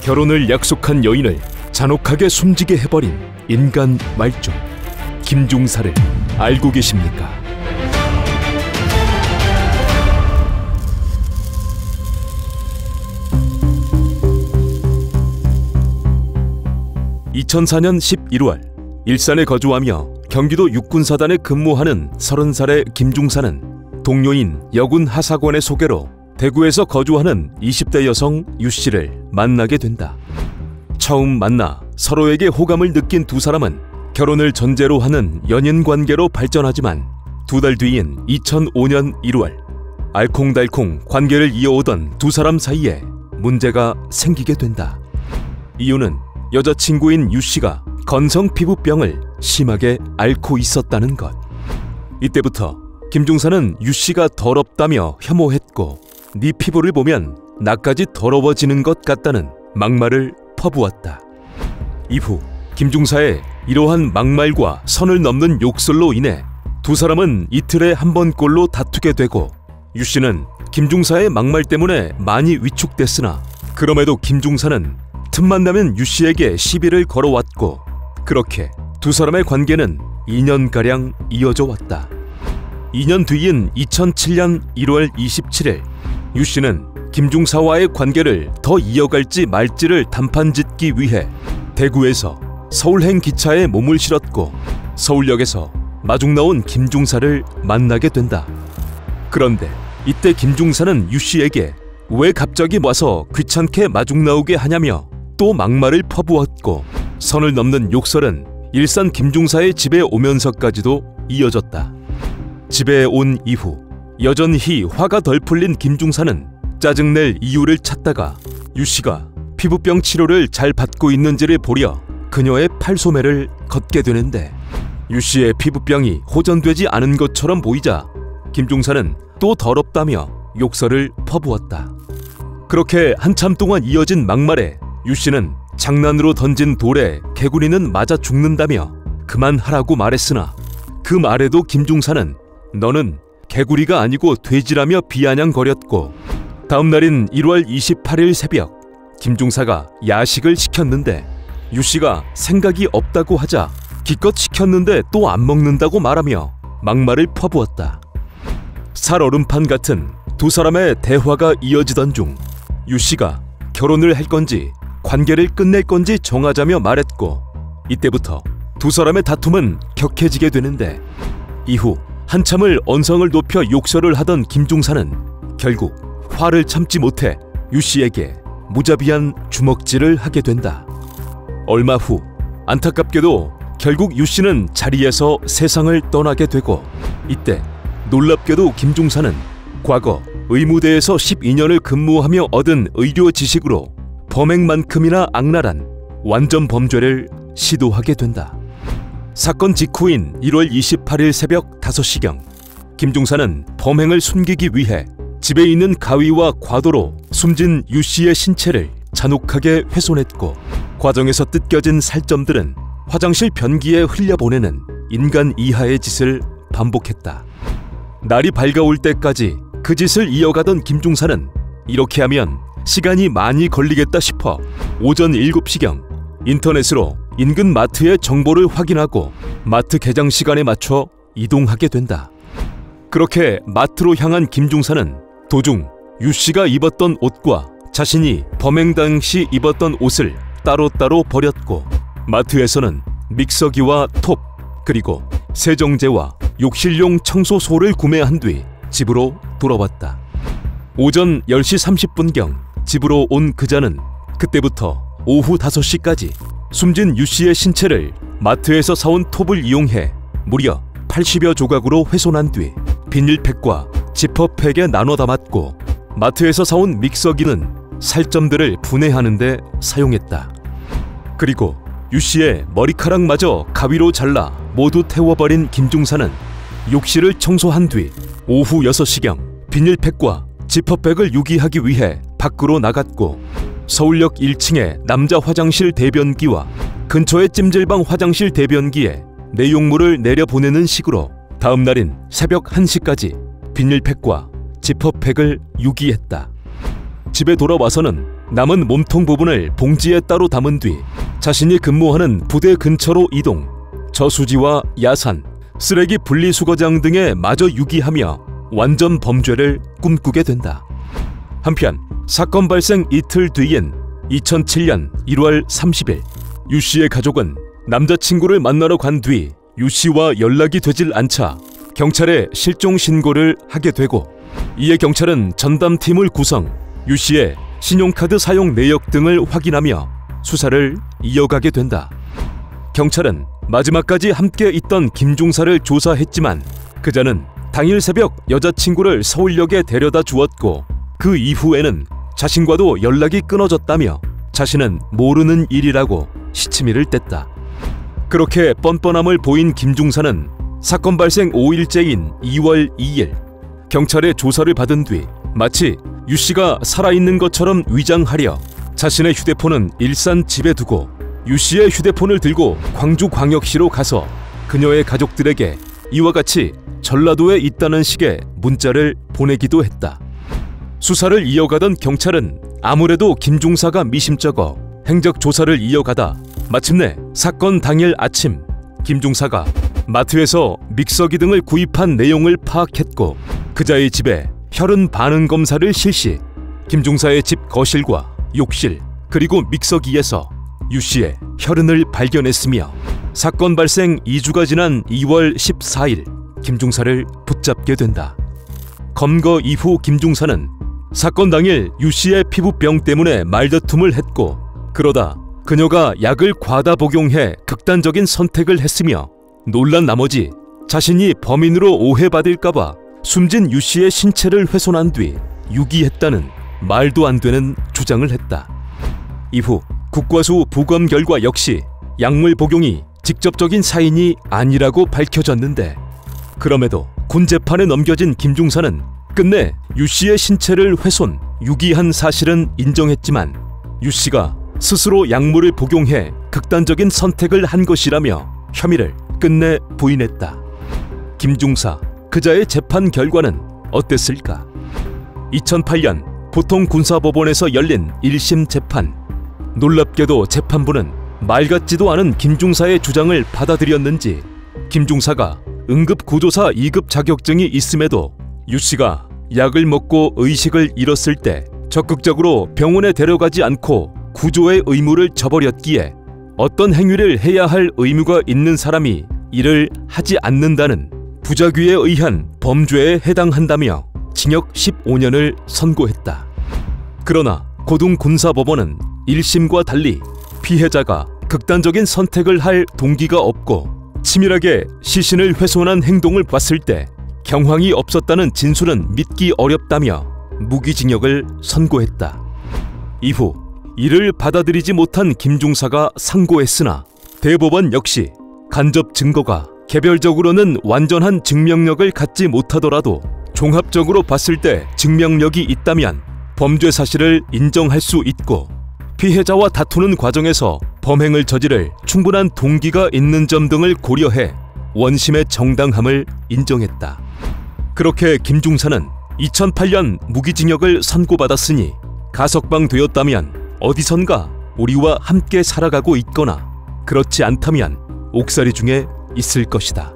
결혼을 약속한 여인을 잔혹하게 숨지게 해버린 인간 말종 김중사를 알고 계십니까? (2004년 11월) 일산에 거주하며 경기도 육군사단에 근무하는 30살의 김중사는 동료인 여군 하사관의 소개로 대구에서 거주하는 20대 여성 유씨를 만나게 된다. 처음 만나 서로에게 호감을 느낀 두 사람은 결혼을 전제로 하는 연인관계로 발전하지만 2달 뒤인 2005년 1월 알콩달콩 관계를 이어오던 두 사람 사이에 문제가 생기게 된다. 이유는 여자친구인 유씨가 건성 피부병을 심하게 앓고 있었다는 것. 이때부터 김중사는 유씨가 더럽다며 혐오했고 네 피부를 보면 나까지 더러워지는 것 같다는 막말을 퍼부었다. 이후 김중사의 이러한 막말과 선을 넘는 욕설로 인해 두 사람은 이틀에 한 번꼴로 다투게 되고 유씨는 김중사의 막말 때문에 많이 위축됐으나 그럼에도 김중사는 틈만 나면 유씨에게 시비를 걸어왔고 그렇게 두 사람의 관계는 2년가량 이어져 왔다. 2년 뒤인 2007년 1월 27일 유씨는 김중사와의 관계를 더 이어갈지 말지를 단판짓기 위해 대구에서 서울행 기차에 몸을 실었고 서울역에서 마중 나온 김중사를 만나게 된다. 그런데 이때 김중사는 유씨에게 왜 갑자기 와서 귀찮게 마중 나오게 하냐며 또 막말을 퍼부었고 선을 넘는 욕설은 일산 김중사의 집에 오면서까지도 이어졌다. 집에 온 이후 여전히 화가 덜 풀린 김중사는 짜증낼 이유를 찾다가 유씨가 피부병 치료를 잘 받고 있는지를 보려 그녀의 팔소매를 걷게 되는데 유씨의 피부병이 호전되지 않은 것처럼 보이자 김중사는 또 더럽다며 욕설을 퍼부었다. 그렇게 한참 동안 이어진 막말에 유씨는 장난으로 던진 돌에 개구리는 맞아 죽는다며 그만하라고 말했으나 그 말에도 김중사는 너는 개구리가 아니고 돼지라며 비아냥거렸고 다음 날인 1월 28일 새벽 김중사가 야식을 시켰는데 유씨가 생각이 없다고 하자 기껏 시켰는데 또 안 먹는다고 말하며 막말을 퍼부었다. 살얼음판 같은 두 사람의 대화가 이어지던 중 유씨가 결혼을 할 건지 관계를 끝낼 건지 정하자며 말했고 이때부터 두 사람의 다툼은 격해지게 되는데 이후 한참을 언성을 높여 욕설을 하던 김중사는 결국 화를 참지 못해 유씨에게 무자비한 주먹질을 하게 된다. 얼마 후 안타깝게도 결국 유씨는 자리에서 세상을 떠나게 되고 이때 놀랍게도 김중사는 과거 의무대에서 12년을 근무하며 얻은 의료 지식으로 범행만큼이나 악랄한 완전 범죄를 시도하게 된다. 사건 직후인 1월 28일 새벽 5시경 김중사는 범행을 숨기기 위해 집에 있는 가위와 과도로 숨진 유씨의 신체를 잔혹하게 훼손했고 과정에서 뜯겨진 살점들은 화장실 변기에 흘려보내는 인간 이하의 짓을 반복했다. 날이 밝아올 때까지 그 짓을 이어가던 김중사는 이렇게 하면 시간이 많이 걸리겠다 싶어 오전 7시경 인터넷으로 인근 마트의 정보를 확인하고 마트 개장 시간에 맞춰 이동하게 된다. 그렇게 마트로 향한 김중사는 도중 유씨가 입었던 옷과 자신이 범행 당시 입었던 옷을 따로따로 버렸고 마트에서는 믹서기와 톱 그리고 세정제와 욕실용 청소소를 구매한 뒤 집으로 돌아왔다. 오전 10시 30분경 집으로 온 그자는 그때부터 오후 5시까지 숨진 유씨의 신체를 마트에서 사온 톱을 이용해 무려 80여 조각으로 훼손한 뒤 비닐팩과 지퍼팩에 나눠 담았고 마트에서 사온 믹서기는 살점들을 분해하는 데 사용했다. 그리고 유씨의 머리카락마저 가위로 잘라 모두 태워버린 김중사는 욕실을 청소한 뒤 오후 6시경 비닐팩과 지퍼백을 유기하기 위해 밖으로 나갔고 서울역 1층의 남자 화장실 대변기와 근처의 찜질방 화장실 대변기에 내용물을 내려보내는 식으로 다음 날인 새벽 1시까지 비닐팩과 지퍼팩을 유기했다. 집에 돌아와서는 남은 몸통 부분을 봉지에 따로 담은 뒤 자신이 근무하는 부대 근처로 이동, 저수지와 야산, 쓰레기 분리수거장 등에 마저 유기하며 완전 범죄를 꿈꾸게 된다. 한편 사건 발생 이틀 뒤인 2007년 1월 30일 유 씨의 가족은 남자친구를 만나러 간 뒤 유 씨와 연락이 되질 않자 경찰에 실종 신고를 하게 되고, 이에 경찰은 전담팀을 구성, 유 씨의 신용카드 사용 내역 등을 확인하며 수사를 이어가게 된다. 경찰은 마지막까지 함께 있던 김중사를 조사했지만 그자는 당일 새벽 여자친구를 서울역에 데려다 주었고, 그 이후에는 자신과도 연락이 끊어졌다며 자신은 모르는 일이라고 시치미를 뗐다. 그렇게 뻔뻔함을 보인 김중사는 사건 발생 5일째인 2월 2일 경찰의 조사를 받은 뒤 마치 유 씨가 살아있는 것처럼 위장하려 자신의 휴대폰은 일산 집에 두고 유 씨의 휴대폰을 들고 광주광역시로 가서 그녀의 가족들에게 이와 같이 전라도에 있다는 식의 문자를 보내기도 했다. 수사를 이어가던 경찰은 아무래도 김중사가 미심쩍어 행적 조사를 이어가다 마침내 사건 당일 아침 김중사가 마트에서 믹서기 등을 구입한 내용을 파악했고, 그자의 집에 혈흔 반응 검사를 실시. 김중사의 집 거실과 욕실 그리고 믹서기에서 유 씨의 혈흔을 발견했으며 사건 발생 2주가 지난 2월 14일 김중사를 붙잡게 된다. 검거 이후 김중사는 사건 당일 유 씨의 피부병 때문에 말다툼을 했고, 그러다 그녀가 약을 과다 복용해 극단적인 선택을 했으며 놀란 나머지 자신이 범인으로 오해받을까봐 숨진 유 씨의 신체를 훼손한 뒤 유기했다는 말도 안 되는 주장을 했다. 이후 국과수 부검 결과 역시 약물 복용이 직접적인 사인이 아니라고 밝혀졌는데, 그럼에도 군 재판에 넘겨진 김중사는 끝내 유 씨의 신체를 훼손, 유기한 사실은 인정했지만 유 씨가 스스로 약물을 복용해 극단적인 선택을 한 것이라며 혐의를 끝내 부인했다. 김중사, 그자의 재판 결과는 어땠을까? 2008년 보통군사법원에서 열린 1심 재판. 놀랍게도 재판부는 말 같지도 않은 김중사의 주장을 받아들였는지 김중사가 응급구조사 2급 자격증이 있음에도 유 씨가 약을 먹고 의식을 잃었을 때 적극적으로 병원에 데려가지 않고 구조의 의무를 저버렸기에 어떤 행위를 해야 할 의무가 있는 사람이 이를 하지 않는다는 부작위에 의한 범죄에 해당한다며 징역 15년을 선고했다. 그러나 고등군사법원은 1심과 달리 피해자가 극단적인 선택을 할 동기가 없고 치밀하게 시신을 훼손한 행동을 봤을 때 경황이 없었다는 진술은 믿기 어렵다며 무기징역을 선고했다. 이후 이를 받아들이지 못한 김중사가 상고했으나 대법원 역시 간접 증거가 개별적으로는 완전한 증명력을 갖지 못하더라도 종합적으로 봤을 때 증명력이 있다면 범죄 사실을 인정할 수 있고, 피해자와 다투는 과정에서 범행을 저지를 충분한 동기가 있는 점 등을 고려해 원심의 정당함을 인정했다. 그렇게 김중사는 2008년 무기징역을 선고받았으니 가석방되었다면 어디선가 우리와 함께 살아가고 있거나 그렇지 않다면 옥살이 중에 있을 것이다.